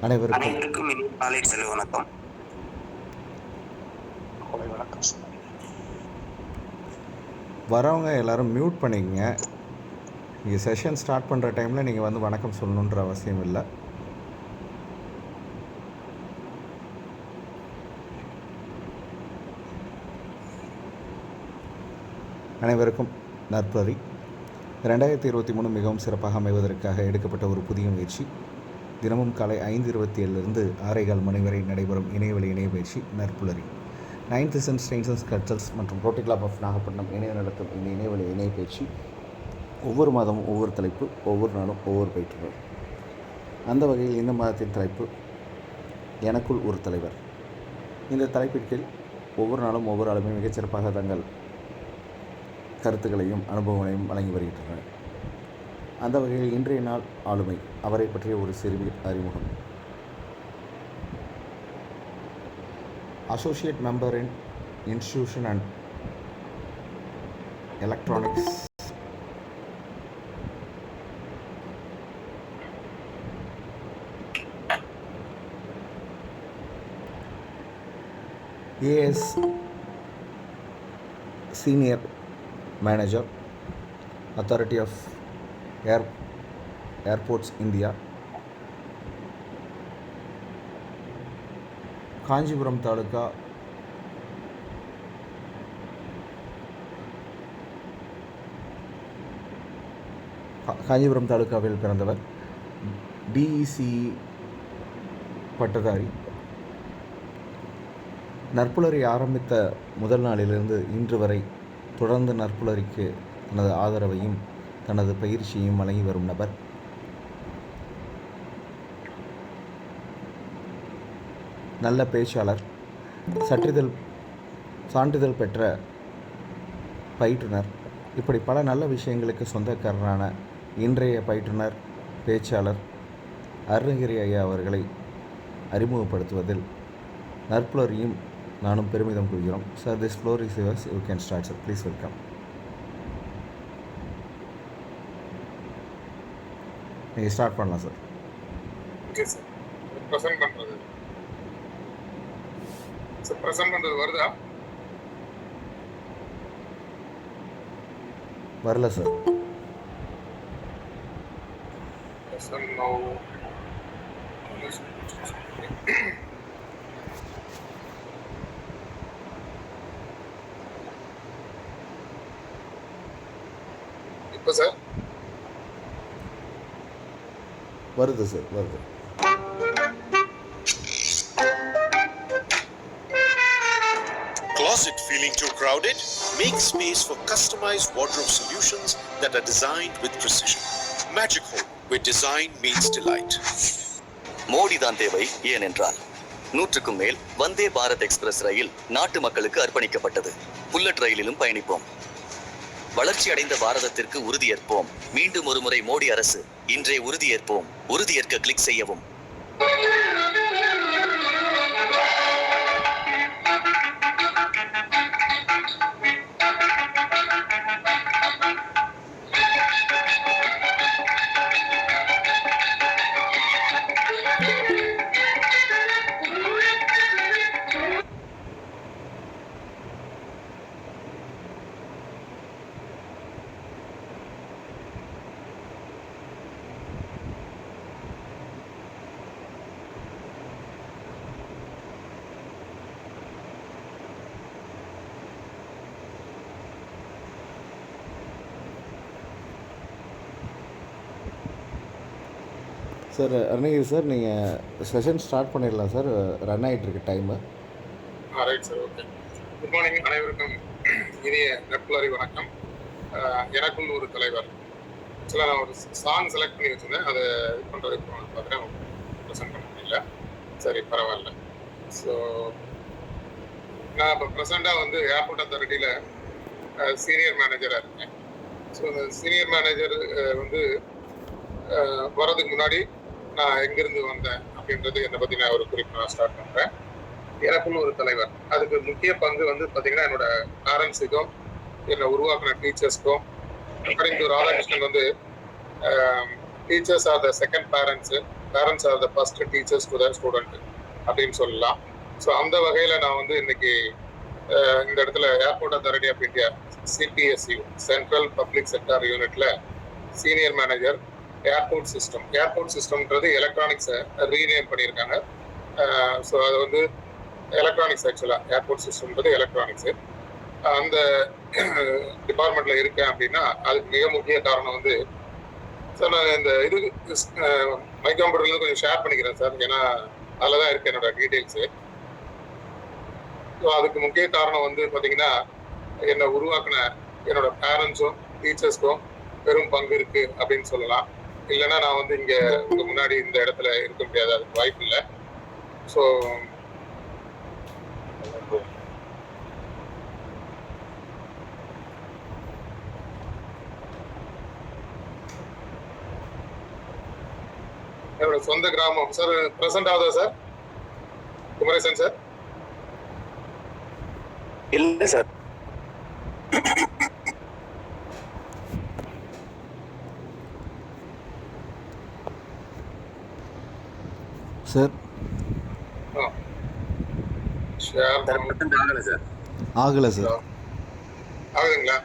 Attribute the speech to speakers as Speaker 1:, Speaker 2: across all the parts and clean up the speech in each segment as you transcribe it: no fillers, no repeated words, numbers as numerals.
Speaker 1: அனைவருக்கும் காலை செல்வ வணக்கம்.
Speaker 2: வரவங்க எல்லாரும் மியூட் பண்ணிக்கங்க. நீங்கள் செஷன் ஸ்டார்ட் பண்ணுற டைமில் நீங்கள் வந்து வணக்கம் சொல்லணுன்ற அவசியம் இல்லை. அனைவருக்கும் நற்பதி. 2023 மிகவும் சிறப்பாக அமைவதற்காக எடுக்கப்பட்ட ஒரு புதிய முயற்சி. தினமும் காலை 5:27 6:15 மணி வரை நடைபெறும் இணையவழி இணைய பயிற்சி நற்புலரி. 9th சென்ஸ் ட்ரெயின்சஸ் கல்ச்சர்ஸ் மற்றும் ரோட்டரி கிளப் ஆஃப் நாகப்பட்டினம் இணைய நடத்தும் இந்த இணையவழி இணைய பயிற்சி ஒவ்வொரு மாதமும் ஒவ்வொரு தலைப்பு, ஒவ்வொரு நாளும் ஒவ்வொரு பயிற்றுவர். அந்த வகையில் இந்த மாதத்தின் தலைப்பு எனக்குள் ஒரு தலைவர். இந்த தலைப்பின் கீழ் ஒவ்வொரு நாளும் ஒவ்வொரு ஆளுமே மிகச்சிறப்பாக தங்கள் கருத்துக்களையும் அனுபவங்களையும் வழங்கி வருகின்றனர். அந்த வகையில் இன்றைய நாள் ஆளுமை, அவரை பற்றிய ஒரு சிறிய அறிமுகம். Associate member in institution and electronics, as senior manager, authority of airports India, Kanchipuram taluka Kanchipuram தாலுகாவில் பிறந்தவர், டிஇசி பட்டதாரி. நற்புலரி ஆரம்பித்த முதல் நாளிலிருந்து இன்று வரை தொடர்ந்து நற்புலரிக்கு தனது ஆதரவையும் தனது பயிற்சியையும் வழங்கி வரும் நபர். நல்ல பேச்சாளர், சான்றிதழ் பெற்ற பயிற்றுனர், இப்படி பல நல்ல விஷயங்களுக்கு சொந்தக்காரரான இன்றைய பயிற்றுனர், பேச்சாளர் அருணகிரி ஐயா அவர்களை அறிமுகப்படுத்துவதில் நற்புலரியும் நானும் பெருமிதம் கொள்கிறோம். Sir, this floor is yours. You can start sir. Please welcome. நீங்கள் ஸ்டார்ட் பண்ணலாம் சார்.
Speaker 3: Okay sir. ப்ரெசென்ட் பண்ணுறது சார், ப்ரெசென்ட் பண்ணுறது வருதா?
Speaker 2: வரல சார்.
Speaker 3: இப்போ சார்
Speaker 2: வருது சார், வருது.
Speaker 4: Closet feeling too crowded? Make space for customized wardrobe solutions that are designed with precision. Magic Home, where design meets delight.
Speaker 5: Modi தான் தேவை. ஏனென்றால் 100க்கும் மேல் வந்தே பாரத் எக்ஸ்பிரஸ் ரயில் நாட்டு மக்களுக்கு அர்ப்பணிக்கப்பட்டது. புல்லட் ரயிலிலும் பயணிப்போம். வளர்ச்சி அடைந்த பாரதத்திற்கு உறுதியேற்போம். மீண்டும் ஒருமுறை மோடி அரசு. இன்றே உறுதியேற்போம். உறுதியேற்க கிளிக் செய்யவும்.
Speaker 2: சார், அருணகிரி சார், நீங்கள் செஷன் ஸ்டார்ட் பண்ணிடலாம் சார். ரன் ஆகிட்டுருக்கு time.
Speaker 3: Right sir, okay. Good morning அனைவருக்கும் இனிய நற்புலரி வணக்கம். எனக்குள் ஒரு தலைவர். ஆக்சுவலாக நான் ஒரு சாங் செலக்ட் பண்ணி வச்சுருந்தேன். அதை இது பண்ணுறதுக்கு பார்த்தேன், ப்ரெசென்ட் பண்ண முடியல. சரி, பரவாயில்ல. ஸோ நான் இப்போ ப்ரெசெண்டாக வந்து ஏர்போர்ட் அத்தாரிட்டியில் சீனியர் மேனேஜராக இருக்கேன். ஸோ அந்த சீனியர் மேனேஜர் வந்து வர்றதுக்கு முன்னாடி நான் எங்கேருந்து வந்தேன் அப்படின்றது என்னை பற்றி நான் ஒரு குறிப்பு நான் ஸ்டார்ட் பண்ணுறேன். எனக்குள்ள ஒரு தலைவர். அதுக்கு முக்கிய பங்கு வந்து பார்த்தீங்கன்னா என்னோட பேரண்ட்ஸுக்கும் என்னை உருவாக்கின டீச்சர்ஸ்க்கும். அக்கார்டிங் டு ராதாகிருஷ்ணன் வந்து teachers are the second parents, parents R the first teachers to the student அப்படின்னு சொல்லலாம். ஸோ அந்த வகையில் நான் வந்து இன்னைக்கு இந்த இடத்துல airport authority of India CPSU central public sector யூனிட்ல சீனியர் மேனேஜர் ஏர்போர்ட் சிஸ்டம்ன்றது எலக்ட்ரானிக்ஸை ரீநேம் பண்ணியிருக்காங்க. ஸோ அது வந்து எலக்ட்ரானிக்ஸ் ஆக்சுவலாக ஏர்போர்ட் சிஸ்டம்ன்றது எலக்ட்ரானிக்ஸு. அந்த டிபார்ட்மெண்ட்ல இருக்கேன் அப்படின்னா அதுக்கு மிக முக்கிய காரணம் வந்து சார் நான் இந்த இது மை கம்ப்யூட்டர்லேருந்து கொஞ்சம் ஷேர் பண்ணிக்கிறேன் சார், ஏன்னா அதில் தான் இருக்கு என்னோட டீட்டெயில்ஸு. ஸோ அதுக்கு முக்கிய காரணம் வந்து பார்த்தீங்கன்னா என்னை உருவாக்கின என்னோட பேரண்ட்ஸும் டீச்சர்ஸ்க்கும் பெரும் பங்கு இருக்கு அப்படின்னு சொல்லலாம். இல்லைன்னா நான் வந்து இங்கே உங்க முன்னாடி இந்த இடத்துல இருக்க முடியாது, அதுக்கு வாய்ப்பு இல்லை. ஸோ என்னோட சொந்த கிராமம் சார் பிரசன்ட் ஆகுதா சார் குமரேசன் சார்?
Speaker 1: இல்லை சார்.
Speaker 2: சார்
Speaker 1: ஆகலை சார்.
Speaker 2: ஆகலை சார்.
Speaker 3: ஆகுதுங்களா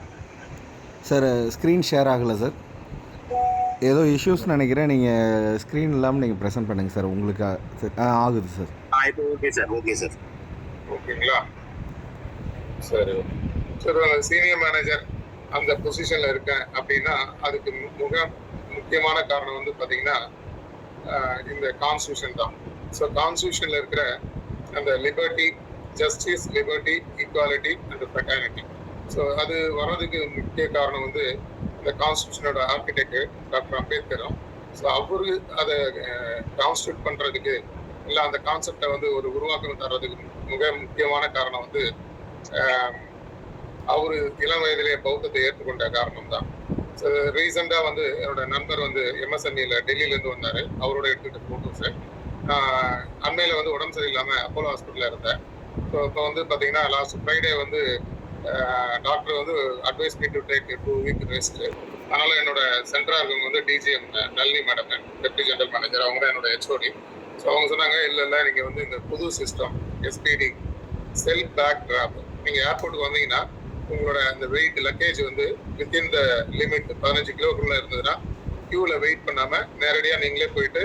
Speaker 2: சார் ஸ்க்ரீன் ஷேர் ஆகலை சார். ஏதோ இஷ்யூஸ் நினைக்கிறேன். நீங்கள் ஸ்க்ரீன் இல்லாமல் நீங்கள் ப்ரெசென்ட் பண்ணுங்கள் சார். உங்களுக்கு சார் ஆகுது சார்.
Speaker 1: இப்போ ஓகே சார். Okay sir.
Speaker 3: ஓகேங்களா? சரி சார். சீனியர் மேனேஜர் அந்த பொசிஷன்ல இருக்கேன் அப்படின்னா அதுக்கு முக்கியமான காரணம் வந்து பார்த்தீங்கன்னா இந்த கான்ஸ்டியூஷன் தான். ஸோ கான்ஸ்டியூஷன்ல இருக்கிற அந்த liberty, justice, liberty, equality and fraternity. So அது வர்றதுக்கு முக்கிய காரணம் வந்து இந்த கான்ஸ்டியூஷனோட ஆர்கிடெக்ட் டாக்டர் அம்பேத்கரும். ஸோ அவரு அதை கான்ஸ்டியூட் பண்றதுக்கு இல்லை அந்த கான்செப்டை வந்து ஒரு உருவாக்கம் தர்றதுக்கு மிக முக்கியமான காரணம் வந்து அவரு இளம் வயதிலே பௌத்தத்தை ஏற்றுக்கொண்ட காரணம் தான். ஸோ ரீசெண்டாக வந்து என்னோட நண்பர் வந்து எம்எஸ்என்இல டெல்லியிலேருந்து வந்தார். அவரோட எடுத்துக்கிட்ட ஃபோட்டோஸு. அண்மையில் வந்து உடம்பு சரியில்லாமல் அப்போலோ ஹாஸ்பிட்டலில் இருந்தேன். ஸோ இப்போ வந்து பார்த்தீங்கன்னா லாஸ்ட் ஃப்ரைடே வந்து டாக்டர் வந்து advice me to take 2 week rest. அதனால என்னோட சென்டரா இருக்கவங்க வந்து DGM Nalini madam, deputy general manager, அவங்க தான் என்னோட ஹெச்ஓடி. ஸோ அவங்க சொன்னாங்க இல்லை நீங்கள் வந்து இந்த புது system SBD self bag drop, நீங்கள் ஏர்போர்ட்டுக்கு வந்தீங்கன்னா உங்களோட அந்த வெயிட் லக்கேஜ் வந்து வித்தின் த லிமிட் 15 கிலோக்குள்ள இருந்ததுன்னா கியூவில் வெயிட் பண்ணாமல் நேரடியாக நீங்களே போயிட்டு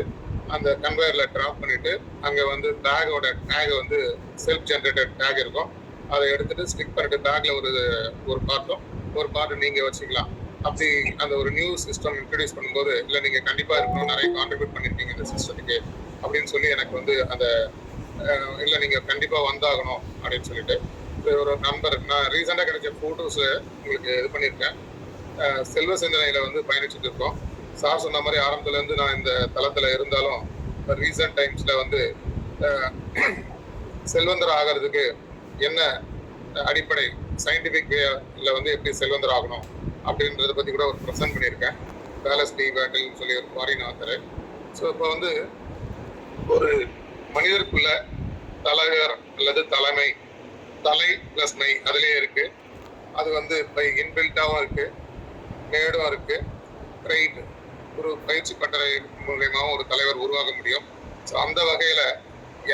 Speaker 3: அந்த கன்வேயரில் ட்ராப் பண்ணிட்டு அங்கே வந்து பேக்கோட டேக் வந்து செல்ஃப் ஜென்ரேட்டட் டேக் இருக்கும், அதை எடுத்துட்டு ஸ்டிக் பண்ணிட்டு பேக்ல ஒரு பார்ட்டும் நீங்க வச்சுக்கலாம். அப்படி அந்த ஒரு நியூ சிஸ்டம் இன்ட்ரடியூஸ் பண்ணும்போது இல்லை நீங்க கண்டிப்பா இருக்கணும், நிறைய கான்ட்ரிபியூட் பண்ணிருக்கீங்க இந்த சிஸ்டத்துக்கு அப்படின்னு சொல்லி எனக்கு வந்து அந்த இல்லை நீங்க கண்டிப்பா வந்தாகணும் அப்படின்னு சொல்லிட்டு ஒரு நண்பர், நான் ரீசெண்டா கிடைச்ச போட்டோஸ் உங்களுக்கு இது பண்ணியிருக்கேன். செல்வ சிந்தனையில வந்து பயணிச்சுட்டு இருக்கோம். சார் சொன்ன மாதிரி ஆரம்பத்துல இருந்து நான் இந்த தளத்துல இருந்தாலும் ரீசெண்ட் டைம்ஸ்ல வந்து செல்வந்தர் ஆகிறதுக்கு என்ன அடிப்படை சயின்டிபிக் வேல வந்து எப்படி செல்வந்தர் ஆகணும் அப்படின்றத பத்தி கூட ஒரு ப்ரெசென்ட் பண்ணியிருக்கேன். பேலஸ் டி பேட்டில்னு சொல்லி ஒரு ஃபாரின் ஆத்தர். ஸோ இப்போ வந்து ஒரு மனிதருக்குள்ள தலைவர் அல்லது தலைமை, தலை பிளஸ் மை அதுலேயே இருக்கு. அது வந்து பை இன்பில்ட்டாகவும் இருக்கு, மேடும் இருக்கு, ரைட் ஒரு பயிற்சி பட்டறை மூலியமாகவும் ஒரு தலைவர் உருவாக முடியும். ஸோ அந்த வகையில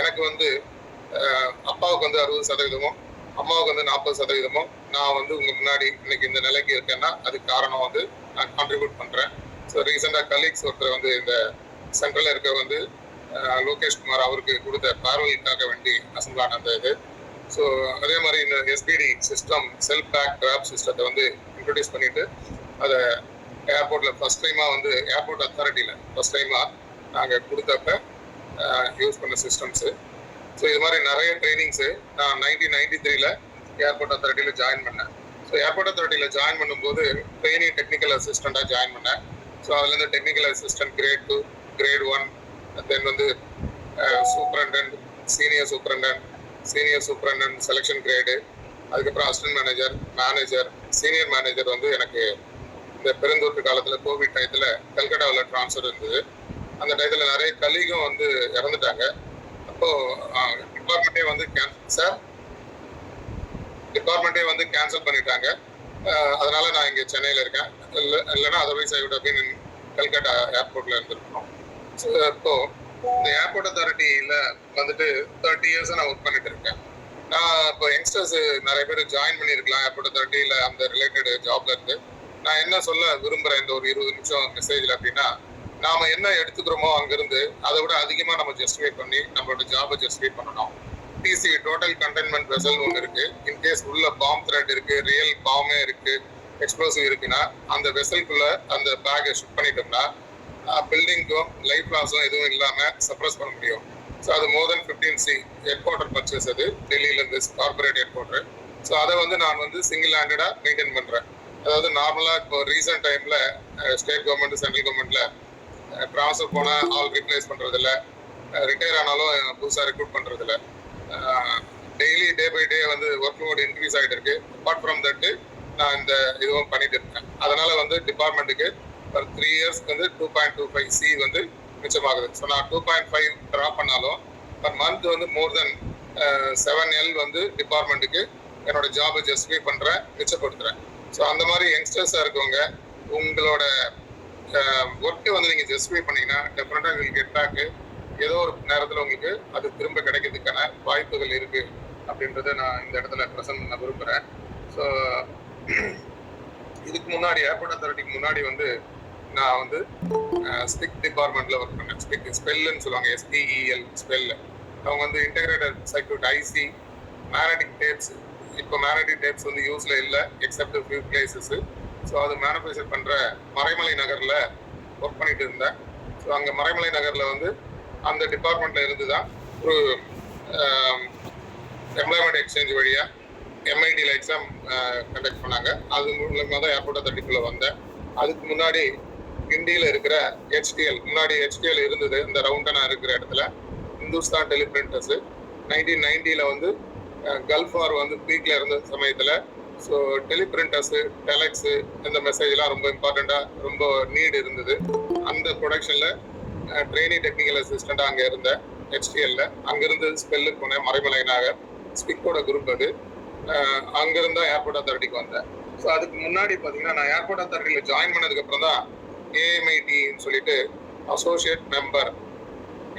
Speaker 3: எனக்கு வந்து அப்பாவுக்கு வந்து 60%, அம்மாவுக்கு வந்து 40%, நான் வந்து உங்க முன்னாடி இன்னைக்கு இந்த நிலைக்கு இருக்கேன்னா அதுக்கு காரணம் வந்து நான் கான்ட்ரிபியூட் பண்றேன். ஸோ ரீசெண்டாக கலீக்ஸ் ஒருத்தர் வந்து இந்த சென்ட்ரல் இருக்க வந்து லோகேஷ் குமார் அவருக்கு கொடுத்த பார்வைக்காக வேண்டி அசம்பிளான அந்த இது. ஸோ அதே மாதிரி இந்த SBD system self bag drop சிஸ்டத்தை வந்து இன்ட்ரடியூஸ் பண்ணிட்டு அதை ஏர்போர்ட்ல ஃபர்ஸ்ட் டைமா வந்து ஏர்போர்ட் அத்தாரிட்டியில ஃபர்ஸ்ட் டைமா நாங்கள் கொடுத்தப்ப யூஸ் பண்ண சிஸ்டம்ஸு. ஸோ இது மாதிரி நிறைய ட்ரைனிங்ஸு நான் 1993 ஏர்போர்ட் அத்தாரிட்டியில் ஜாயின் பண்ணேன். ஸோ ஏர்போர்ட் அத்தாரிட்டியில் ஜாயின் பண்ணும்போது ட்ரைனிங் டெக்னிக்கல் அசிஸ்டண்ட்டாக ஜாயின் பண்ணேன். ஸோ அதுலேருந்து டெக்னிக்கல் அசிஸ்டன்ட் கிரேட் 2, கிரேட் 1, தென் வந்து superintendent, senior superintendent selection grade, அதுக்கப்புறம் அசிஸ்டன்ட் மேனேஜர், சீனியர் மேனேஜர் வந்து எனக்கு இந்த பெருந்தொற்று காலத்தில் கோவிட் டயத்தில் கல்கட்டாவில் ட்ரான்ஸ்ஃபர் இருந்தது. அந்த டயத்தில் நிறைய கலீகும் வந்து இறந்துட்டாங்க. அப்போ டிபார்ட்மெண்ட்டே வந்து கேன்சல் பண்ணிட்டாங்க. அதனால நான் இங்கே சென்னையில் இருக்கேன். இல்லைன்னா otherwise I would have been in Calcutta ஏர்போர்ட்ல இருந்திருக்கணும். ஸோ இப்போ இந்த ஏர்போர்ட் அத்தாரிட்டியில் வந்துட்டு 30 இயர்ஸாக நான் ஒர்க் பண்ணிட்டு இருக்கேன். நான் இப்போ யங்ஸ்டர்ஸ் நிறைய பேர் ஜாயின் பண்ணியிருக்கலாம் ஏர்போர்ட் அத்தாரிட்டியில் அந்த ரிலேட்டட் ஜாப்ல இருந்து. நான் என்ன சொல்ல விரும்புகிறேன் இந்த ஒரு 20 நிமிஷம் மெசேஜில் அப்படின்னா, நாம என்ன எடுத்துக்கிறோமோ அங்கிருந்து அதை விட அதிகமாக நம்ம ஜஸ்டிஃபை பண்ணி நம்மளோட ஜாபை ஜஸ்டிஃபை பண்ணணும். டிசி டோட்டல் கண்டெய்ன்மெண்ட் வெசல் ஒன்று இருக்கு. இன்கேஸ் உள்ள பாம் த்ரெட் இருக்கு, ரியல் பாம்பே இருக்கு, எக்ஸ்ப்ளோசிவ் இருக்குன்னா அந்த வெசலுக்குள்ள அந்த பேக்கை ஷிஃப்ட் பண்ணிட்டோம்னா பில்டிங்க்கும் லைஃப் லாஸும் எதுவும் இல்லாமல் சப்ரஸ் பண்ண முடியும். ஸோ அது மோர் தென் 15C ஹெட் குவார்டர் பர்ச்சேஸ், அது டெல்லியிலேருந்து கார்பரேட் ஹெட் குவார்டர். ஸோ அதை வந்து நான் வந்து சிங்கிள் ஹேண்டடாக மெயின்டைன் பண்ணுறேன். அதாவது நார்மலாக இப்போ ரீசெண்ட் டைமில் ஸ்டேட் கவர்மெண்ட் சென்ட்ரல் கவர்மெண்ட்டில் ட்ரான்ஸ்ஃபர் போனால் ஆல் ரீப்ளேஸ் பண்ணுறதில்ல, ரிட்டையர் ஆனாலும் புதுசாக ரெக்ரூட் பண்ணுறதில்ல. டெய்லி டே பை டே வந்து ஒர்க் லோடு இன்க்ரீஸ் ஆகிட்டு இருக்கு. அப்பார்ட் ஃப்ரம் தட்டு நான் இந்த இதுவும் பண்ணிட்டு இருக்கேன். அதனால வந்து டிபார்ட்மெண்ட்டுக்கு ஒரு 3 இயர்ஸ்க்கு வந்து 2.25C வந்து மிச்சமாகுது. ஸோ நான் 2.5 ட்ரா பண்ணாலும் பர் மந்த் வந்து மோர் தென் 7L வந்து டிபார்ட்மெண்ட்டுக்கு என்னோட ஜாபை ஜஸ்டிஃபை பண்ணுறேன், மிச்சப்படுத்துகிறேன். ஸோ அந்த மாதிரி யங்ஸ்டர்ஸாக இருக்கவங்க உங்களோட ஒர்க்கை வந்து நீங்கள் ஜஸ்டிஃபை பண்ணீங்கன்னா டெஃபினட்டாக உங்களுக்கு கெட் பேக்கு ஏதோ ஒரு நேரத்தில் உங்களுக்கு அது திரும்ப கிடைக்கிறதுக்கான வாய்ப்புகள் இருக்குது அப்படின்றத நான் இந்த இடத்துல ப்ரெசென்ட் பண்ண விரும்புகிறேன். ஸோ இதுக்கு முன்னாடி ஏர்போர்ட் அத்தாரிட்டிக்கு முன்னாடி வந்து நான் வந்து ஸ்பிக் டிபார்ட்மெண்ட்ல ஒர்க் பண்ணேன். ஸ்பிக் ஸ்பெல்லுன்னு சொல்லுவாங்க, SPEL ஸ்பெல். அவங்க வந்து integrated circuit IC, magnetic tapes. இப்போ மேக்னெட்டிக் டேப்ஸ் வந்து யூஸ்ல இல்லை எக்ஸப்ட் ஃபியூ பிளேசஸ். ஸோ அது மேனுஃபேக்சர் பண்ற மறைமலை நகர்ல ஒர்க் பண்ணிட்டு இருந்தேன். ஸோ அங்கே மறைமலை நகர்ல வந்து அந்த டிபார்ட்மெண்ட்ல இருந்து தான் ஒரு எம்ப்ளாய்மெண்ட் எக்ஸ்சேஞ்ச் வழியா MITல எக்ஸாம் கண்டக்ட் பண்ணாங்க. அது மூலமாக தான் ஏர்போர்ட் அத்தாரிட்டிக்குள்ள வந்தேன். அதுக்கு முன்னாடி கிண்டியில் இருக்கிற HTL, முன்னாடி HTL இருந்தது இந்த ரவுண்டனா இருக்கிற இடத்துல, இந்துஸ்தான் டெலிபிரிண்டர்ஸ் 1990ல வந்து கல்ஃப் வார் வந்து பீக்ல இருந்த சமயத்தில் ஸோ டெலிபிரிண்டர்ஸு, டெலெக்ஸு, இந்த மெசேஜ்லாம் ரொம்ப இம்பார்ட்டண்ட்டாக ரொம்ப நீட் இருந்தது. அந்த ப்ரொடக்ஷனில் ட்ரெயினி டெக்னிக்கல் அசிஸ்டண்ட்டாக அங்கே இருந்தேன் HTLல. அங்கேருந்து ஸ்பெல்லுக்கு போனேன், மறைமலைனாக ஸ்பிக்கோட குரூப் அது. அங்கிருந்தா ஏர்போர்ட் அத்தாரிட்டிக்கு வந்தேன். ஸோ அதுக்கு முன்னாடி பார்த்தீங்கன்னா நான் ஏர்போர்ட் அத்தாரிட்டியில் ஜாயின் பண்ணதுக்கு அப்புறம் தான் AMITன்னு சொல்லிட்டு associate member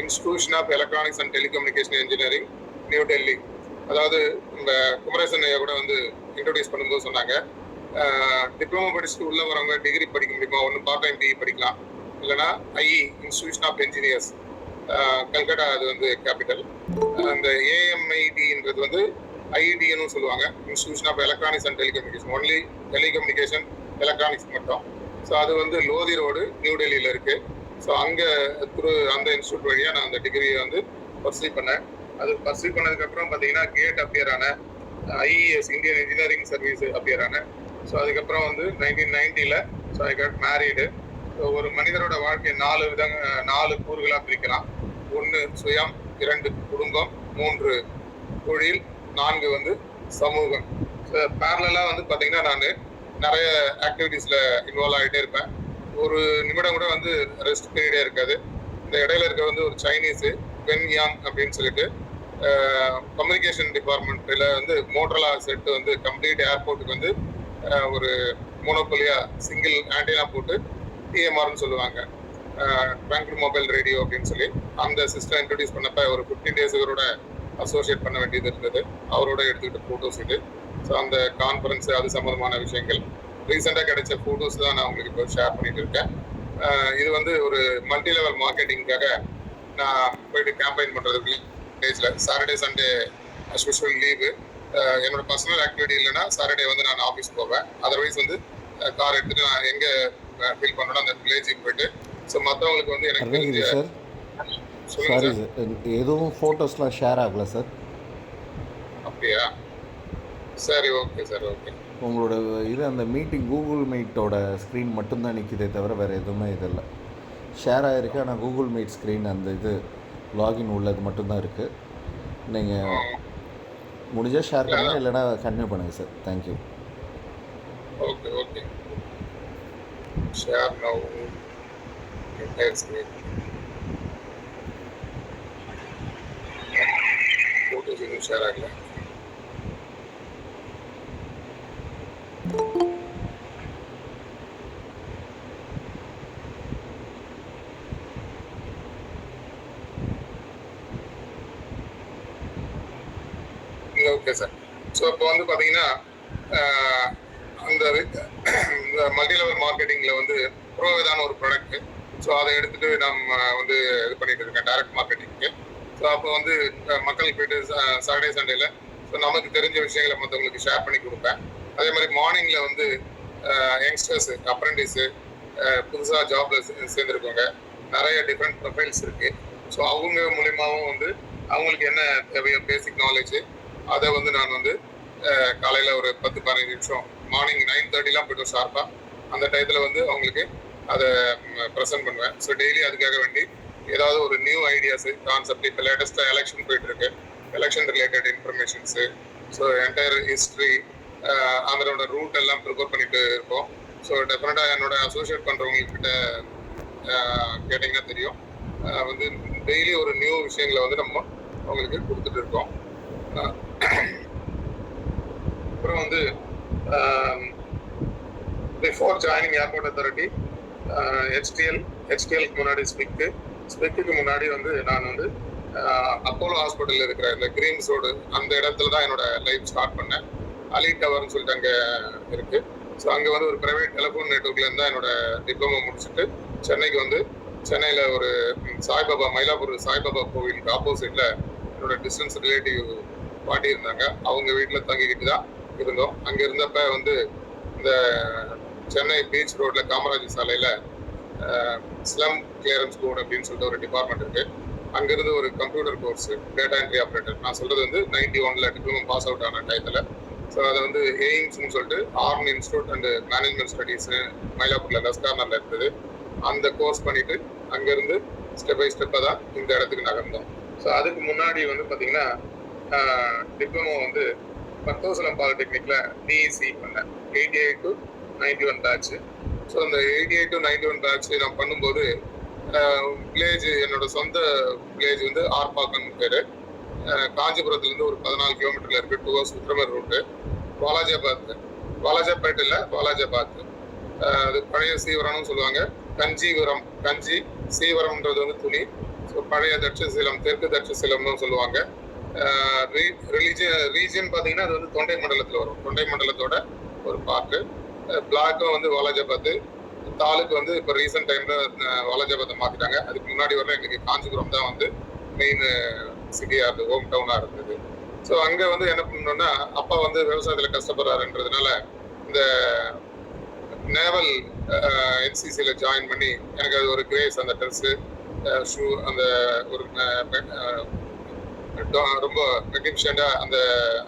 Speaker 3: institution of electronics and telecommunication engineering, New Delhi. அதாவது இந்த குமரேசன் ஐயா கூட வந்து இன்ட்ரோடியூஸ் பண்ணும்போது சொன்னாங்க, டிப்ளமோ படிச்சுட்டு உள்ள வரவங்க டிகிரி படிக்க முடியுமா, ஒன்று பார்ட் டைம் டிகிரி படிக்கலாம், இல்லைன்னா IE institution of engineers Calcutta, அது வந்து கேபிட்டல். அந்த AMITன்றது வந்து IETன்னு சொல்லுவாங்க, institution of electronics and telecommunication, only telecommunication electronics மட்டும். ஸோ அது வந்து லோதி ரோடு நியூ டெல்லியில் இருக்கு. ஸோ அங்கே அந்த இன்ஸ்டியூட் வழியாக நான் அந்த டிகிரியை வந்து பர்சீவ் பண்ணேன். அது பர்சீவ் பண்ணதுக்கப்புறம் பார்த்தீங்கன்னா கேட் அப்பியர் ஆன, IES Indian engineering service appear ஆன. ஸோ அதுக்கப்புறம் வந்து 1990ல so I got married. So ஒரு மனிதரோட வாழ்க்கையை 4 கூறுகளாக பிரிக்கலாம். 1 சுயம், 2 குடும்பம், 3 தொழில், 4 வந்து சமூகம். பேரலாக வந்து பார்த்தீங்கன்னா நான் நிறைய ஆக்டிவிட்டீஸில் இன்வால்வ் ஆகிட்டே இருப்பேன். ஒரு நிமிடம் கூட வந்து ரெஸ்ட் பீரியடே இருக்காது. இந்த இடையில இருக்க வந்து ஒரு சைனீஸு வென் யாங் அப்படின்னு சொல்லிட்டு கம்யூனிகேஷன் டிபார்ட்மெண்ட்டில் வந்து மோட்டரலா செட்டு வந்து கம்ப்ளீட் ஏர்போர்ட்டுக்கு வந்து ஒரு மோனோபோலியா சிங்கிள் ஆண்டெனா போட்டு TMRன்னு சொல்லுவாங்க, ட்ராங்கிள் மொபைல் ரேடியோ அப்படின்னு சொல்லி அந்த சிஸ்டம் இன்ட்ரடியூஸ் பண்ணப்ப ஒரு 15 days இவரோட அசோசியேட் பண்ண வேண்டியது இருந்தது. அவரோட எடுத்துக்கிட்ட ஃபோட்டோஸ் இது. ஸோ அந்த கான்ஃபரன்ஸ் அது சம்மந்தமான விஷயங்கள் ரீசெண்டாக கிடைச்ச ஃபோட்டோஸ் தான் நான் உங்களுக்கு இப்போ ஷேர் பண்ணிட்டு இருக்கேன். இது வந்து ஒரு மல்டி லெவல் மார்க்கெட்டிங்காக நான் போயிட்டு கேம்பெயின் பண்ணுறதுக்கு டேஸில் சாட்டர்டே சண்டே ஸ்பெஷல் லீவு. என்னோட பர்சனல் ஆக்டிவிட்டி இல்லைன்னா சாட்டர்டே வந்து நான் ஆஃபீஸ் போவேன். அதர்வைஸ் வந்து கார் எடுத்துகிட்டு நான் எங்கே ஃபீல் பண்ணுறேன்னா அந்த வில்லேஜுக்கு போயிட்டு ஸோ மற்றவங்களுக்கு வந்து எனக்கு தெரிஞ்ச
Speaker 2: சாரி சார், எதுவும் ஃபோட்டோஸ்லாம் ஷேர் ஆகலை சார்.
Speaker 3: அப்படியா? சரி, ஓகே சார், ஓகே.
Speaker 2: உங்களோட இது அந்த மீட்டிங் கூகுள் மீட்டோட ஸ்க்ரீன் மட்டும்தான் நிற்கிதே தவிர வேறு எதுவுமே இது இல்லை. ஷேர் ஆகிருக்கு, ஆனால் கூகுள் மீட் ஸ்க்ரீன் அந்த இது லாகின் உள்ளது மட்டும்தான் இருக்குது. நீங்கள் முடிஞ்சால் ஷேர் பண்ணுங்கள், இல்லைனா கன்டினியூ பண்ணுங்கள் sir. Thank you.
Speaker 3: Okay, okay. Share now entire screen. Photos இன்னும் ஷேர் ஆகல. Okay sir. ஸோ இப்போ வந்து பார்த்தீங்கன்னா அந்த மல்டி லெவல் மார்க்கெட்டிங்கில் வந்து ப்ரோவிதான ஒரு ப்ராடக்ட். ஸோ அதை எடுத்துகிட்டு நம்ம வந்து இது பண்ணிட்டு இருக்கேன் டைரக்ட் மார்க்கெட்டிங்க்கு. ஸோ அப்போ வந்து மக்கள் போயிட்டு சாட்டர்டே சண்டேல ஸோ நமக்கு தெரிஞ்ச விஷயங்களை மற்றவங்களுக்கு ஷேர் பண்ணி கொடுப்பேன். அதே மாதிரி மார்னிங்கில் வந்து யங்ஸ்டர்ஸு, அப்ரெண்டிஸு, புதுசாக ஜாப்ல சேர்ந்துருக்கவங்க, நிறைய டிஃப்ரெண்ட் ப்ரொஃபைல்ஸ் இருக்கு. ஸோ அவங்க மூலியமாகவும் வந்து அவங்களுக்கு என்ன தேவையோ பேசிக் நாலேஜ் அதை வந்து நான் வந்து காலையில் ஒரு 10-15 நிமிஷம் மார்னிங் 9:30 போய்ட்டு ஷார்ப்பாக அந்த டயத்தில் வந்து அவங்களுக்கு அதை ப்ரெசென்ட் பண்ணுவேன். ஸோ டெய்லி அதுக்காக வேண்டி ஏதாவது ஒரு நியூ ஐடியாஸு, கான்செப்ட், இப்போ லேட்டஸ்ட்டாக எலெக்ஷன் போயிட்டு இருக்கு, election related informations, so entire history, அதனோட ரூட் எல்லாம் ப்ரிப்பேர் பண்ணிட்டு இருக்கோம். ஸோ டெஃபினட்டாக என்னோட அசோசியேட் பண்ணுறவங்கக்கிட்ட கேட்டிங்கன்னா தெரியும், வந்து டெய்லி ஒரு நியூ விஷயங்களை வந்து நம்ம அவங்களுக்கு கொடுத்துட்டு இருக்கோம். அப்புறம் வந்து பிஃபோர் ஜாயினிங் ஏர்போர்ட் அத்தாரிட்டி ஹெச்டிஎல்க்கு முன்னாடி ஸ்பெக்குக்கு முன்னாடி வந்து நான் வந்து அப்போலோ ஹாஸ்பிட்டலில் இருக்கிற இந்த கிரீம்ஸ் ரோடு அந்த இடத்துல தான் என்னோட லைஃப் ஸ்டார்ட் பண்ணேன். அலி டவர்னு சொல்லிட்டு அங்கே இருக்கு. ஸோ அங்கே வந்து ஒரு ப்ரைவேட் டெலிஃபோன் நெட்ஒர்க்லேருந்து தான் என்னோட டிப்ளமோ முடிச்சுட்டு சென்னைக்கு வந்து சென்னையில் ஒரு சாய்பாபா, மயிலாப்பூர் சாய்பாபா கோவிலுக்கு ஆப்போசிட்டில் என்னோட டிஸ்டன்ஸ் ரிலேட்டிவ் பாட்டி இருந்தாங்க. அவங்க வீட்டில் தங்கிக்கிட்டு தான் இருந்தோம். அங்கே இருந்தப்ப வந்து இந்த சென்னை பீச் ரோட்டில் காமராஜர் சாலையில் ஸ்லம் கிளியரன்ஸ் போர்டு அப்படின்னு சொல்லிட்டு ஒரு டிபார்ட்மெண்ட் இருக்குது. அங்கேருந்து ஒரு computer course, data entry operator, நான் சொல்கிறது வந்து 91 டிப்ளமோ பாஸ் அவுட் ஆன டயத்தில். ஸோ அதை வந்து எய்ம்ஸ்னு சொல்லிட்டு ஆர்மி இன்ஸ்டியூட் அண்ட் மேனேஜ்மெண்ட் ஸ்டடீஸ்னு மயிலாப்பூரில் லஸ்கார்னரில் இருந்தது. அந்த கோர்ஸ் பண்ணிவிட்டு அங்கேருந்து ஸ்டெப் பை ஸ்டெப்பாக தான் இந்த இடத்துக்கு நகர்ந்தோம். ஸோ அதுக்கு முன்னாடி வந்து பார்த்தீங்கன்னா டிப்ளமோ வந்து பத்தோசலம் பாலிடெக்னிக்கில் டிஇசி பண்ணேன், 88 to 91 பேட்ச். ஸோ அந்த 88 to 91 பேட்ச் நான் பண்ணும்போது வில்லேஜ், என்னோட சொந்த வில்லேஜ் வந்து ஆர்பாக்கன்னு பேர், காஞ்சிபுரத்துலேருந்து ஒரு 14 கிலோமீட்டரில் இருக்குது. Towards உத்திரமர் route. வாலாஜாபேட் இல்லை, வாலாஜாபாத். அது பழைய சீவரம்னு சொல்லுவாங்க. கஞ்சி சீவரம்ன்றது வந்து துணி. ஸோ பழைய தட்சசீலம், தெற்கு தட்சசீலம்னு சொல்லுவாங்க. ரீஜன் பார்த்தீங்கன்னா அது வந்து தொண்டை மண்டலத்தில் வரும். தொண்டை மண்டலத்தோட ஒரு பார்ட்டு. பிளாக்கும் வந்து வாலாஜாபாத். தாலுக்கு வந்து இப்போ ரீசெண்ட் டைமில் வாலாஜாபாத்தை மாற்றிட்டாங்க. அதுக்கு முன்னாடி வரல எங்களுக்கு காஞ்சிபுரம் தான் வந்து மெயின் சிட்டியாக இருந்தது, ஹோம் டவுனாக இருந்தது. ஸோ அங்கே வந்து என்ன பண்ணணும்னா, அப்பா வந்து விவசாயத்தில் கஷ்டப்படுறாருன்றதுனால இந்த நேவல் என்சிசியில் ஜாயின் பண்ணி எனக்கு அது ஒரு கிரேஸ், அந்த ட்ரெஸ்ஸு, ஷூ, அந்த ஒரு ரொம்ப மெகிஃபிஷியண்டாக அந்த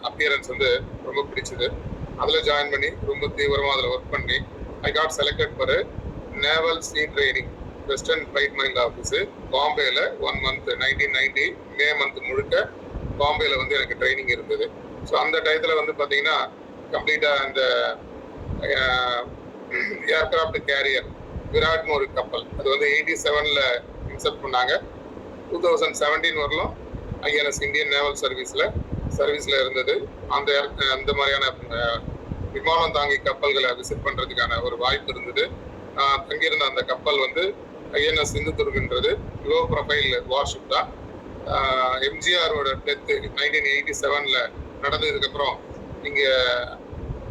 Speaker 3: அப்பியரன்ஸ் வந்து ரொம்ப பிடிச்சது. அதில் ஜாயின் பண்ணி ரொம்ப தீவிரமாக அதில் ஒர்க் பண்ணி I got selected for naval sea training western flight mind office பாம்பேயில் 1 month 1990 மே மந்த் முழுக்க பாம்பேயில் வந்து எனக்கு ட்ரைனிங் இருந்தது. ஸோ அந்த டயத்தில் வந்து பார்த்தீங்கன்னா கம்ப்ளீட்டாக அந்த ஏர்கிராஃப்ட் கேரியர் விராட்னு ஒரு கப்பல், அது வந்து 87ல் இன்செப்ட் பண்ணாங்க. 2017 வரலும் ஐஎன்எஸ் இந்தியன் நேவல் சர்வீஸில் இருந்தது. அந்த மாதிரியான விமானம் தாங்கி கப்பல்களை விசிட் பண்ணுறதுக்கான ஒரு வாய்ப்பு இருந்தது. தங்கியிருந்த அந்த கப்பல் வந்து ஐஎன்எஸ் சிந்துதுர்க்ன்றது லோ ப்ரொஃபைல் வார்ஷிப் தான். எம்ஜிஆரோட டெத்து 1987ல் நடந்ததுக்கப்புறம் இங்கே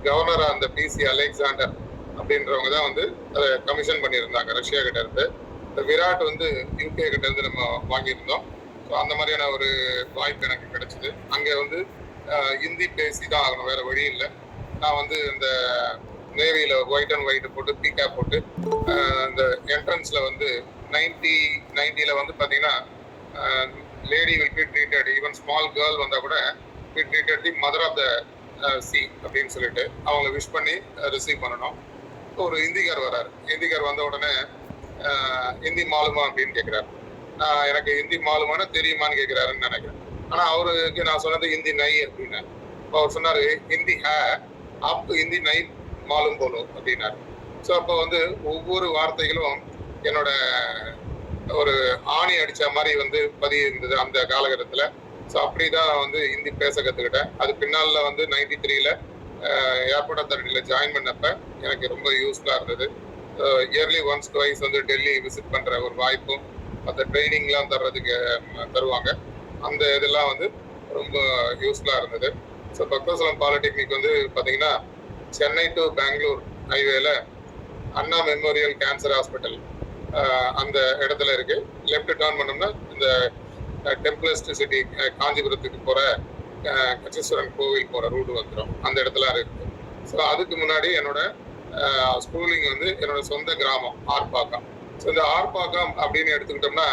Speaker 3: கவர்னராக அந்த பிசி அலெக்சாண்டர் அப்படின்றவங்க தான் வந்து அதை கமிஷன் பண்ணியிருந்தாங்க ரஷ்யா கிட்ட இருந்து. இந்த விராட் வந்து யூகே கிட்ட இருந்து நம்ம வாங்கியிருந்தோம். ஸோ அந்த மாதிரியான ஒரு வாய்ப்பு எனக்கு கிடைச்சிது. அங்கே வந்து ஹிந்தி பேசி தான் ஆகணும், வேறு வழி இல்லை. நான் வந்து இந்த நேவியில் ஒயிட் அண்ட் ஒயிட் போட்டு பிகேப் போட்டு இந்த என்ட்ரன்ஸில் வந்து 90ல் வந்து பார்த்தீங்கன்னா lady will be treated, even small girl வந்தால் கூட be treated the mother of the sea அப்படின்னு சொல்லிட்டு அவங்கள விஷ் பண்ணி ரிசீவ் பண்ணணும். ஒரு ஹிந்திக்கார் வர்றாரு. ஹிந்திக்கார் வந்த உடனே ஹிந்தி மாலுமா அப்படின்னு கேட்குறாரு. எனக்கு ஹிந்தி மாலுமானா தெரியுமான்னு கேட்குறாருன்னு நினைக்கிறேன். ஆனால் அவருக்கு நான் சொன்னது ஹிந்தி நை அப்படின்னு. அவர் சொன்னார் ஹிந்தி ஆப் ஹிந்தி நை மாலும் போலும் அப்படின்னாரு. ஸோ அப்போ வந்து ஒவ்வொரு வார்த்தைகளும் என்னோட ஒரு ஆணி அடித்த மாதிரி வந்து பதிவு இருந்தது அந்த காலகட்டத்தில். ஸோ அப்படி தான் வந்து ஹிந்தி பேச கற்றுக்கிட்டேன். அது பின்னால் வந்து 93ல் ஏர்போர்ட் அத்தாரிட்டியில் ஜாயின் பண்ணப்போ எனக்கு ரொம்ப யூஸ்ஃபுல்லாக இருந்தது. இயர்லி ஒன்ஸ் ட்வைஸ் வந்து டெல்லி விசிட் பண்ணுற ஒரு வாய்ப்பும் அந்த ட்ரைனிங்லாம் தருவாங்க. அந்த இதெல்லாம் வந்து ரொம்ப யூஸ்ஃபுல்லாக இருந்தது. ஸோ பக்தவசலம் பாலிடெக்னிக் வந்து பார்த்தீங்கன்னா சென்னை டு பெங்களூர் ஹைவேல அண்ணா மெமோரியல் கேன்சர் ஹாஸ்பிட்டல் அந்த இடத்துல இருக்கு. லெஃப்ட் டர்ன் பண்ணோம்னா இந்த டெம்பிளஸ்ட் சிட்டி காஞ்சிபுரத்துக்கு போற கச்சேஸ்வரன் கோவில் போற ரூட் வந்துடும், அந்த இடத்துல இருக்கு. ஸோ அதுக்கு முன்னாடி என்னோட ஸ்கூலிங் வந்து என்னோட சொந்த கிராமம் ஆர்ப்பாக்கம். ஸோ இந்த ஆர்ப்பாக்கம் அப்படின்னு எடுத்துக்கிட்டோம்னா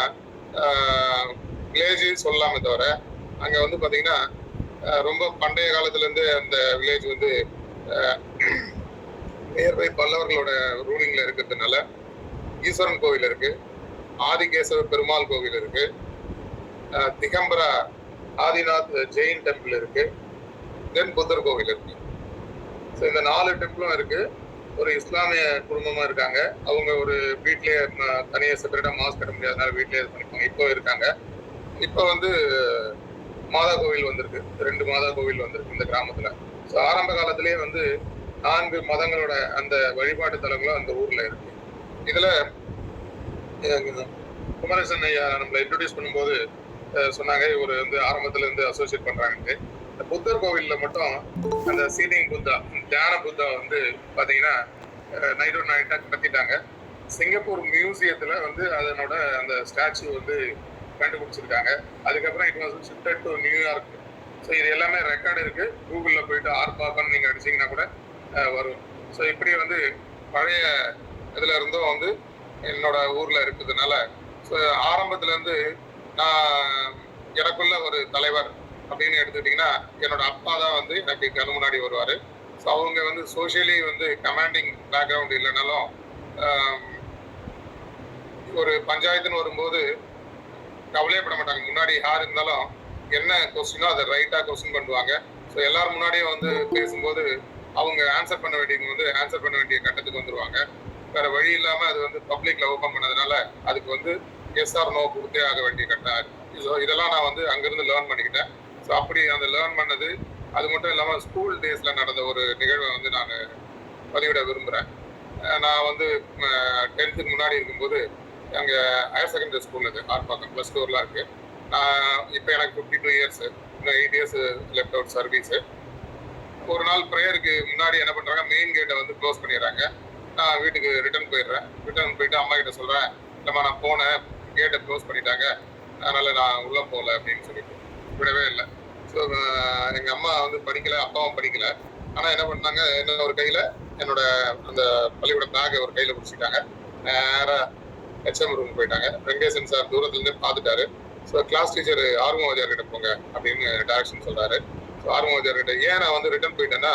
Speaker 3: வில்லேஜ் சொல்லாமே தவிர அங்கே வந்து பார்த்தீங்கன்னா ரொம்ப பண்டைய காலத்துலேருந்து அந்த வில்லேஜ் வந்து நியர்பை பல்லவர்களோட ரூலிங்ல இருக்கிறதுனால ஈஸ்வரன் கோவில் இருக்கு, ஆதிகேசவ பெருமாள் கோவில் இருக்கு, திகம்பரா ஆதிநாத் ஜெயின் டெம்பிள் இருக்கு, தென் புத்தர் கோவில் இருக்கு. ஸோ இந்த 4 டெம்பிளும் இருக்கு. ஒரு இஸ்லாமிய குடும்பமா இருக்காங்க. அவங்க ஒரு வீட்லயே தனியாக செப்பரேட்டா மாஸ்க் கட்ட முடியாதனால வீட்லயே இது பண்ணிப்பாங்க. இப்போ இருக்காங்க. இப்போ வந்து மாதா கோவில் வந்திருக்கு, 2 மாதா கோவில் வந்திருக்கு இந்த கிராமத்துல. ஸோ ஆரம்ப காலத்திலேயே வந்து 4 மதங்களோட அந்த வழிபாட்டு தலங்களும் அந்த ஊர்ல இருக்கு. இதுல குமரேசன் ஐயா நம்மளை இன்ட்ரோடியூஸ் பண்ணும்போது சொன்னாங்க இவர் வந்து ஆரம்பத்துல இருந்து அசோசியேட் பண்றாங்கன்ட்டு. இந்த புத்தர் கோவில்ல மட்டும் அந்த சீலிங் புத்தா, தியான புத்தா வந்து பாத்தீங்கன்னா நைட்டா கட்டிட்டாங்க. சிங்கப்பூர் மியூசியத்துல வந்து அதனோட அந்த ஸ்டாச்சு வந்து கண்டுபிடிச்சிருக்காங்க. அதுக்கப்புறம் it was shifted to New York. So இது எல்லாமே ரெக்கார்டு இருக்கு. கூகுளில் போயிட்டு ஆர்ப்பாக்கம் நீங்க அடிச்சீங்கன்னா கூட வரும். ஸோ இப்படி வந்து பழைய இதுல இருந்தும் வந்து என்னோட ஊர்ல இருக்கிறதுனால ஸோ ஆரம்பத்துல இருந்து நான் எனக்குள்ள ஒரு தலைவர் அப்படின்னு எடுத்துக்கிட்டிங்கன்னா என்னோட அப்பா தான் வந்து எனக்கு கண்ணு முன்னாடி வருவார். ஸோ அவங்க வந்து சோஷியலி வந்து கமாண்டிங் பேக்ரவுண்ட் இல்லைனாலும் ஒரு பஞ்சாயத்துன்னு வரும்போது கவலையப்பட மாட்டாங்க. முன்னாடி யார் இருந்தாலும் என்ன கொஸ்டினோ அதை ரைட்டாக கொஸ்டின் பண்ணுவாங்க. ஸோ எல்லாரும் முன்னாடியும் வந்து பேசும்போது அவங்க ஆன்சர் பண்ண வேண்டிய கட்டத்துக்கு வந்துருவாங்க. வேற வழி இல்லாமல் அது வந்து பப்ளிக்ல ஓப்பன் பண்ணதுனால அதுக்கு வந்து எஸ் ஆர் நோ கொடுத்தே ஆக வேண்டிய கட்டம். ஸோ இதெல்லாம் நான் வந்து அங்கிருந்து லேர்ன் பண்ணிக்கிட்டேன். ஸோ அப்படி அந்த லேர்ன் பண்ணது அது மட்டும் இல்லாமல் ஸ்கூல் டேஸில் நடந்த ஒரு நிகழ்வை வந்து நான் பதிவிட விரும்புகிறேன். நான் வந்து 10th முன்னாடி இருக்கும்போது அங்கே ஹையர் செகண்டரி ஸ்கூல் இது ஆர்ப்பாக்கம் +2 இருக்கு. இப்போ எனக்கு 52 இயர்ஸ், இன்னும் 8 இயர்ஸ் லெஃப்ட் அவுட் சர்வீஸு. ஒரு நாள் ப்ரேயருக்கு முன்னாடி என்ன பண்ணுறாங்க, மெயின் கேட்டை வந்து க்ளோஸ் பண்ணிடுறாங்க. நான் வீட்டுக்கு ரிட்டர்ன் போயிட்டு அம்மா கிட்ட சொல்கிறேன், இல்லைம்மா நான் போனேன், கேட்டை க்ளோஸ் பண்ணிட்டாங்க, அதனால் நான் உள்ளே போகல அப்படின்னு சொல்லிட்டு விடவே இல்லை. ஸோ எங்கள் அம்மா வந்து படிக்கலை, அப்பாவும் படிக்கலை. ஆனால் என்ன பண்ணாங்க, என்ன ஒரு கையில் என்னோட அந்த பள்ளிக்கூட பேக்கை ஒரு கையில் பிடிச்சிட்டாங்க. நேராக HM ரூம் போயிட்டாங்க. வெங்கடேசன் சார் தூரத்துலேருந்து பார்த்துட்டாரு. ஸோ கிளாஸ் டீச்சர் ஆர்வவாதியார் கிட்ட போங்க அப்படின்னு டைரக்ஷன் சொல்கிறாரு. ஸோ ஆர்வவாதியார் கிட்ட ஏன் நான் வந்து ரிட்டர்ன் போயிட்டேன்னா,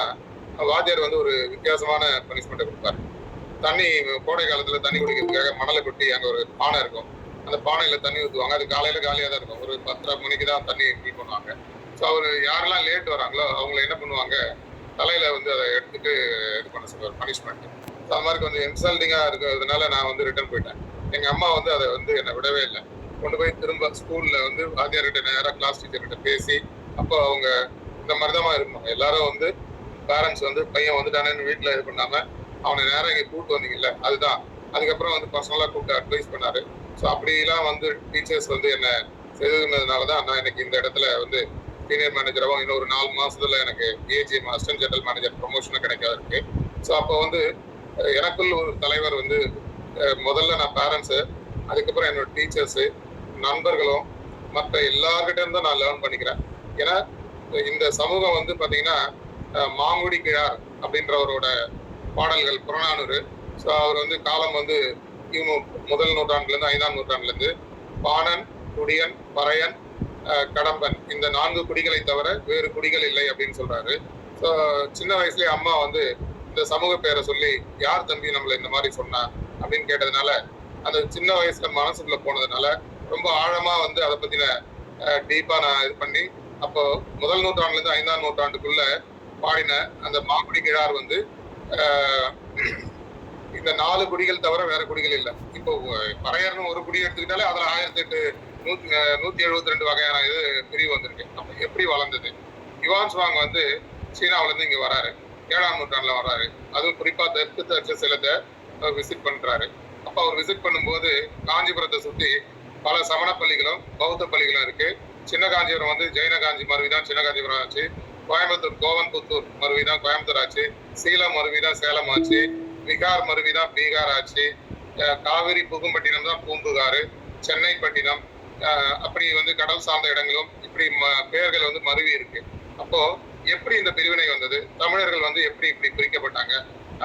Speaker 3: வாத்தியார் வந்து ஒரு வித்தியாசமான பனிஷ்மெண்ட்டை கொடுப்பாரு. தண்ணி கோடை காலத்தில் தண்ணி குடிக்கிறதுக்காக மணலை கொட்டி அங்கே ஒரு பானை இருக்கும், அந்த பானையில் தண்ணி ஊற்றுவாங்க. அது காலையில் காலியாக தான் இருக்கும். ஒரு 10:30 மணிக்கு தான் தண்ணி ஃபில் பண்ணுவாங்க. ஸோ அவர் யாரெல்லாம் லேட் வராங்களோ அவங்கள என்ன பண்ணுவாங்க, தலையில் வந்து அதை எடுத்துட்டு இது பண்ண சொல்லுவார் பனிஷ்மெண்ட். ஸோ அது மாதிரி கொஞ்சம் இன்சல்ட்டிங்காக இருக்கிறதுனால நான் வந்து ரிட்டர்ன் போயிட்டேன். எங்கள் அம்மா வந்து அதை வந்து என்னை விடவே இல்லை. கொண்டு போய் திரும்ப ஸ்கூலில் வந்து வாத்தியார்கிட்ட நேராக கிளாஸ் டீச்சர்கிட்ட பேசி, அப்போ அவங்க இந்த மாதிரி தான் இருக்கணும். எல்லாரும் வந்து பேரண்ட்ஸ் வந்து பையன் வந்துட்டானேன்னு வீட்டில் இது பண்ணாமல் அவனை நேரம் இங்கே கூப்பிட்டு வந்தீங்கல்ல, அதுதான். அதுக்கப்புறம் வந்து பர்சனலாக கூப்பிட்டு அட்வைஸ் பண்ணாரு. ஸோ அப்படிலாம் வந்து டீச்சர்ஸ் வந்து என்னை செய்ததுனால தான் நான் இன்னைக்கு இந்த இடத்துல வந்து சீனியர் மேனேஜராகவும் இன்னும் ஒரு 4 மாசத்துல எனக்கு ஏஜிஎம் அசிஸ்டன்ட் ஜெனரல் மேனேஜர் ப்ரொமோஷனும் கிடைக்காது இருக்கு. ஸோ அப்போ வந்து எனக்குள்ள ஒரு தலைவர் வந்து முதல்ல நான் பேரண்ட்ஸு, அதுக்கப்புறம் என்னோட டீச்சர்ஸு, நண்பர்களும் மற்ற எல்லார்கிட்ட இருந்தும் நான் லேர்ன் பண்ணிக்கிறேன். ஏன்னா இந்த சமூகம் வந்து பார்த்தீங்கன்னா மாங்குடி கிழார் அப்படின்றவரோட பாடல்கள் புறநானூறு. ஸோ அவர் வந்து காலம் வந்து முதல் நூற்றாண்டுலேருந்து 5ஆம் நூற்றாண்டுலேருந்து பாணன், குடியன், பறையன், கடம்பன் இந்த 4 குடிகளை தவிர வேறு குடிகள் இல்லை அப்படின்னு சொல்றாரு. ஸோ சின்ன வயசுலேயே அம்மா வந்து இந்த சமூக பேரை சொல்லி யார் தம்பி நம்மளை இந்த மாதிரி சொன்னா அப்படின்னு கேட்டதுனால அந்த சின்ன வயசுல மனசுக்குள்ள போனதுனால ரொம்ப ஆழமா வந்து அதை பத்தின டீப்பா நான் இது பண்ணி, அப்போ முதல் நூற்றாண்டுலேருந்து 5ஆம் நூற்றாண்டுக்குள்ள பாடின அந்த மாங்குடி கிழார் வந்து இந்த 4 குடிகள் தவிர வேற குடிகள் இல்லை. இப்போ பறையர்னு ஒரு குடி எடுத்துக்கிட்டாலே அதுல 172 வகையான இது பிரிவு வந்திருக்கு. அப்ப எப்படி வளர்ந்தது? யுவான் சுவாங் வந்து சீனாவில இருந்து இங்க வராரு, 7ஆம் நூற்றாண்டுல வர்றாரு. அதுவும் குறிப்பா தெற்கு தட்சசீலத்தை விசிட் பண்றாரு. அப்ப அவர் விசிட் பண்ணும்போது காஞ்சிபுரத்தை சுத்தி பல சமண பள்ளிகளும் பௌத்த பள்ளிகளும் இருக்கு. சின்ன காஞ்சிபுரம் வந்து ஜெயின காஞ்சி மாதிரி தான் சின்ன காஞ்சிபுரம் ஆச்சு. கோயம்புத்தூர் கோவன்புத்தூர் மருவி தான் கோயம்புத்தூர் ஆச்சு, சீலம் மருவி தான் சேலம் ஆச்சு, விகார் மருவி தான் பீகார் ஆச்சு, காவிரி புகும்பட்டினம் தான் பூம்புகார், சென்னை பட்டினம், அப்படி வந்து கடல் சார்ந்த இடங்களும் இப்படி பெயர்கள் வந்து மருவி இருக்கு. அப்போ எப்படி இந்த பிரிவினை வந்தது, தமிழர்கள் வந்து எப்படி இப்படி பிரிக்கப்பட்டாங்க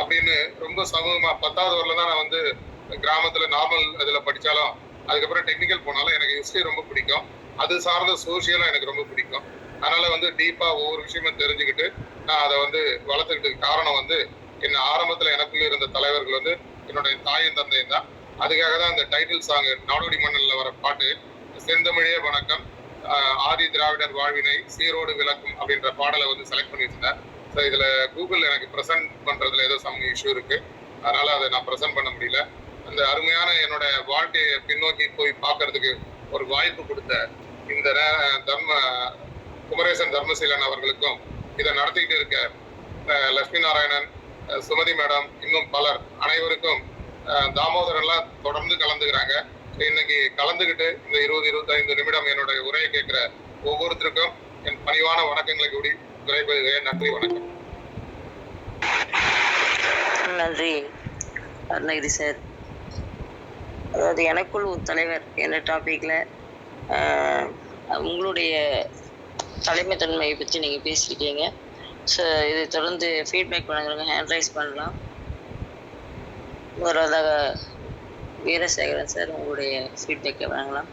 Speaker 3: அப்படின்னு ரொம்ப சமூகமா 10வது வரல தான் நான் வந்து கிராமத்துல நார்மல் இதுல படிச்சாலும் அதுக்கப்புறம் டெக்னிக்கல் போனாலும் எனக்கு ஹிஸ்டரி ரொம்ப பிடிக்கும், அது சார்ந்த சோசியலும் எனக்கு ரொம்ப பிடிக்கும். அதனால வந்து டீப்பா ஒவ்வொரு விஷயமும் தெரிஞ்சுக்கிட்டு நான் அதை வந்து வளர்த்துக்கிட்டு காரணம் வந்து என்ன ஆரம்பத்துல எனக்குள்ள இருந்த தலைவர்கள் வந்து என்னுடைய தாயும் தந்தையும் தான். அதுக்காக தான் இந்த டைட்டில் சாங் நாடோடி மன்னன்ல வர பாட்டு செந்தமிழே வணக்கம் ஆதி திராவிடர் வாழ்வினை சீரோடு விளக்கும் அப்படின்ற பாடலை வந்து செலக்ட் பண்ணி வச்சிருந்தேன். ஸோ இதுல கூகுள் எனக்கு ப்ரெசென்ட் பண்றதுல ஏதோ சம் இஷ்யூ இருக்கு, அதனால அதை நான் ப்ரெசென்ட் பண்ண முடியல. அந்த அருமையான என்னோட வாழ்க்கையை பின்னோக்கி போய் பார்க்கறதுக்கு ஒரு வாய்ப்பு கொடுத்த இந்த குமரேசன் தர்மசீலன் அவர்களுக்கும், இதை நடத்திக்கிட்டு இருக்க லட்சுமி நாராயணன், சுமதி மேடம், இன்னும் பலர் அனைவருக்கும், தாமோதரெல்லாம் தொடர்ந்து கலந்துக்கிறாங்க. இன்னைக்கு கலந்துக்கிட்டு இந்த 20-25 நிமிடம் என்னோட உரையை கேட்கிற ஒவ்வொருத்தருக்கும் என் பணிவான வணக்கங்களை கூடி விரைபெறுகிறேன். நன்றி, வணக்கம்.
Speaker 6: நன்றி அருணகிரி சார். அதாவது எனக்குள் ஒரு தலைவர் என்ற டாபிக்ல உங்களுடைய தலைமைத்தன்மையை பற்றி நீங்கள் பேசியிருக்கீங்க. ஸோ இதை தொடர்ந்து ஃபீட்பேக் வழங்குறவங்க ஹேண்ட் ரைஸ் பண்ணலாம். முதலாவதாக வீரசேகரன் சார் உங்களுடைய ஃபீட்பேக்கை வழங்கலாம்.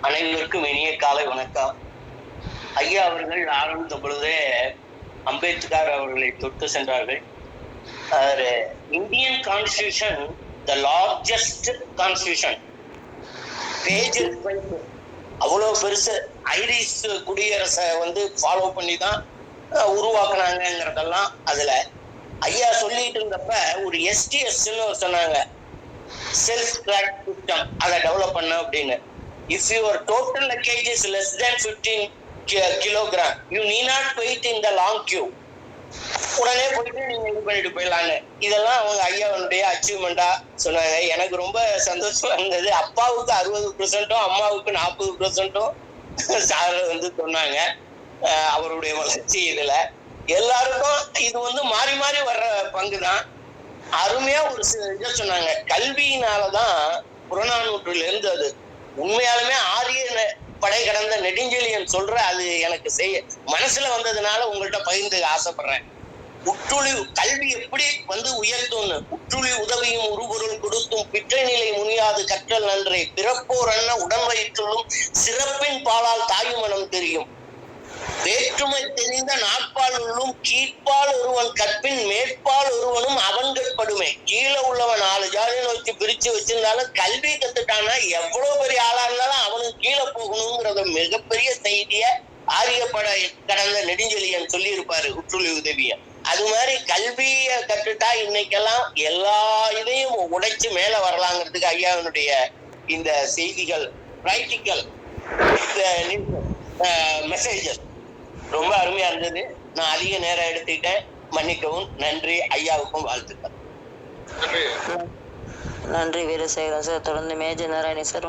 Speaker 7: அனைவருக்கும் இனிய காலை வணக்கம். ஐயா அவர்கள் ஆரம்பித்த பொழுதே அம்பேத்கர் அவர்களை தொட்டு சென்றார்கள். Indian constitution the largest constitution, page அவ்வளோ பெருசு. ஐரிஷ் குடியரசை வந்து ஃபாலோ பண்ணி தான் உருவாக்குனாங்கிறதெல்லாம் அதுல ஐயா சொல்லிட்டு இருந்தப்ப ஒரு STSன்னு சொன்னாங்க, செல்ஃப் ட்ராக் சிஸ்டம், அதை டெவலப் பண்ண அப்படின்னு. If your total luggage is less than 15 kilogram you need not wait in the long queue. உடனே போயிட்டு நீங்க இது பண்ணிட்டு போயிடலாங்க. இதெல்லாம் அவங்க ஐயாவுடைய அச்சீவ்மெண்டா சொன்னாங்க. எனக்கு ரொம்ப சந்தோஷமா இருந்தது. அப்பாவுக்கு 60%, அம்மாவுக்கு 40% சார் வந்து சொன்னாங்க. அவருடைய வளர்ச்சி இதுல எல்லாருக்கும் இது வந்து மாறி மாறி வர்ற பங்கு தான். அருமையா ஒரு இதை சொன்னாங்க, கல்வியினாலதான் புறநானூற்றில இருந்து அது உண்மையாலுமே ஆரிய படை கடந்த நெடுஞ்செழியன் சொல்ற அது எனக்கு செய்ய மனசுல வந்ததுனால உங்கள்கிட்ட பகிர்ந்து ஆசைப்படுறேன். உற்றுளி கல்வி எப்படி வந்து உயர்த்தும்னு, உற்றுளி உதவியும் உருபொருள் கொடுத்தும் பிற்றை நிலை முனியாது கற்றல் நன்றே, பிறப்போர் அண்ண உடன் வயிற்றுள்ளும் சிறப்பின் பாலால் தாயுமனம் தெரியும், வேற்றுமை தெரிந்த நாட்பால் உள்ளும் கீழ்ப்பால் ஒருவன் கற்பின் மேற்பால் ஒருவனும் அவன்கட்படுமே. கீழே உள்ளவன் 4 ஜாதி நோக்கி பிரிச்சு வச்சிருந்தாலும் கல்வி கத்துட்டானா எவ்வளவு பெரிய ஆளா இருந்தாலும் அவனுக்கு கீழே போகணுங்கிறத மிகப்பெரிய செய்திய ஆரியப்பட கடந்த நெடுஞ்செழியன் சொல்லி இருப்பாரு உற்றுளி உதவிய. அது மாதிரி கல்விய கற்றுட்டா இன்னைக்கெல்லாம் எல்லா இதையும் உடைச்சு மேல வரலாங்கிறதுக்கு ஐயாவினுடைய இந்த செய்திகள், பிராக்டிக்கல் மெசேஜஸ் ரொம்ப அருமையா இருந்தது. நான் அதிக நேரம் எடுத்துக்கிட்டேன், மன்னிக்கவும். நன்றி. ஐயாவுக்கும் வாழ்த்துக்கள்.
Speaker 6: நன்றி வீரசேகரன் சார். தொடர்ந்து மேஜர் நாராயணி சார்